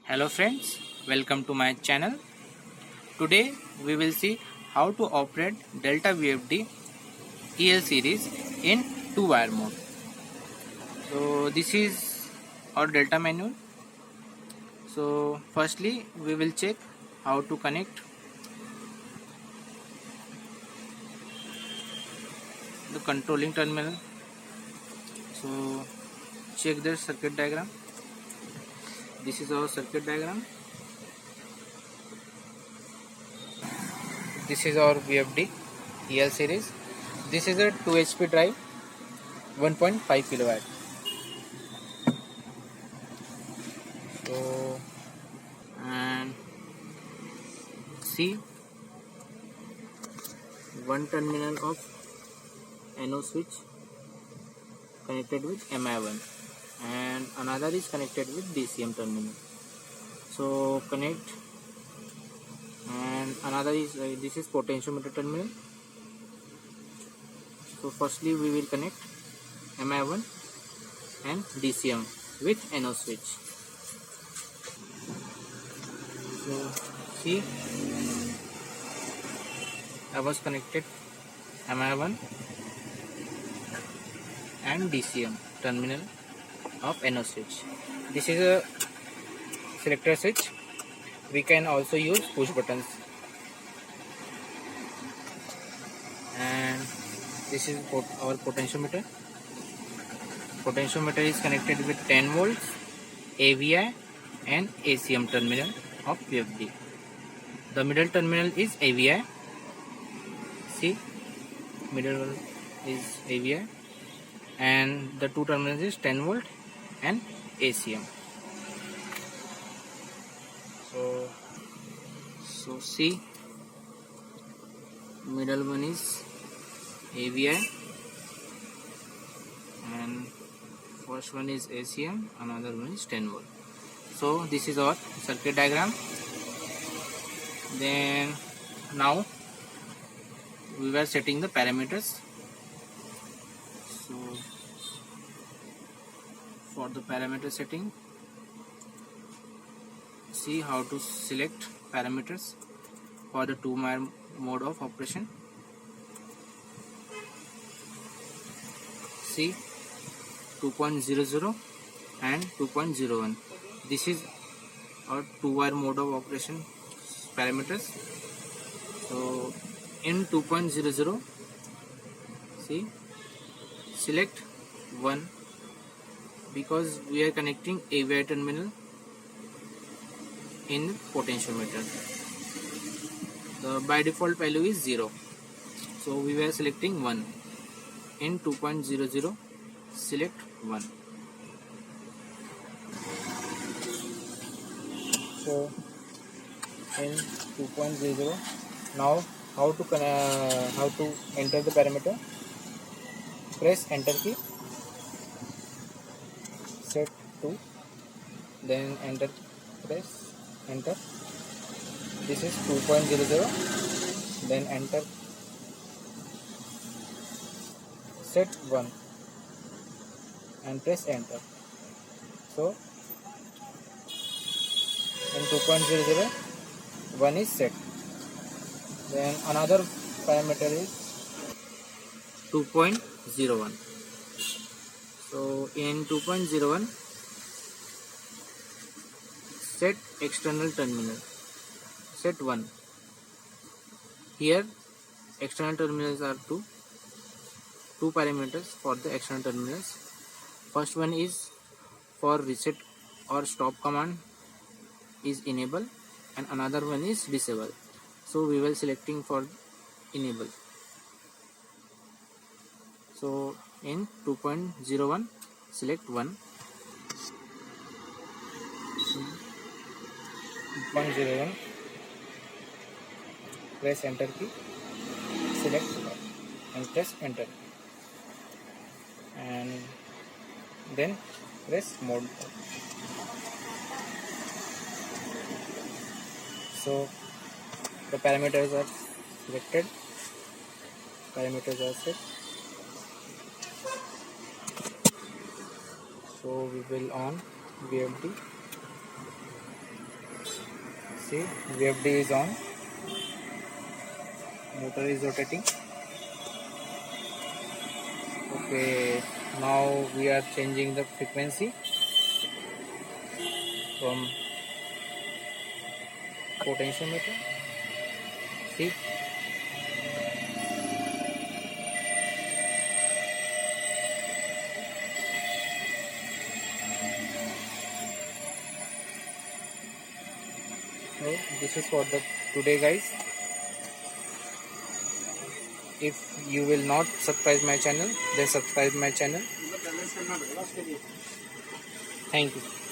Hello friends, welcome to my channel. Today we will see how to operate Delta VFD EL series in 2-wire mode. So this is our Delta manual. So firstly we will check how to connect the controlling terminal. So check the circuit diagram. This is our circuit diagram. This is our VFD EL series. This is a 2 HP drive, 1.5 kilowatt. So and see one terminal of NO switch connected with MI1 and another is connected with DCM terminal. So connect, and another is this is potentiometer terminal. So firstly we will connect MI1 and DCM with NO switch. So see, I was connected MI1 and DCM terminal of NO switch. This is a selector switch. We can also use push buttons. And this is our potentiometer. Potentiometer is connected with 10 volts, AVI and ACM terminal of VFD. The middle terminal is AVI. See, middle one is AVI, and the two terminals is 10 volt and ACM. So see, middle one is AVI and first one is ACM, another one is 10 volt. So this is our circuit diagram. Then now we were setting the parameters. So for the parameter setting, see how to select parameters for the 2-wire mode of operation. See, 2.00 and 2.01. This is our 2-wire mode of operation parameters. So in 2.00, see, select 1 because we are connecting AVI terminal in potentiometer. The by default value is 0, so we were selecting 1. In 2.00, select 1. So in 2.00, now how to enter the parameter? Press enter key, set 2, then enter, press enter. This is 2.00, then enter, set 1 and press enter. So in 2.00, 1 is set. Then another parameter is 2.01. So in 2.01, set external terminal, set 1. Here external terminals are two parameters for the external terminals. First one is for reset or stop command is enable, and another one is disable. So we will selecting for enable. So in 2.01, select 1. 2.01, press enter key, select 1 and press enter, and then press mode. So the parameters are selected, parameters are set. So we will on VFD. See, VFD is on, motor is rotating. Okay, now we are changing the frequency from potentiometer. See, so this is for the today, guys. If you will not subscribe my channel, then subscribe my channel. Thank you.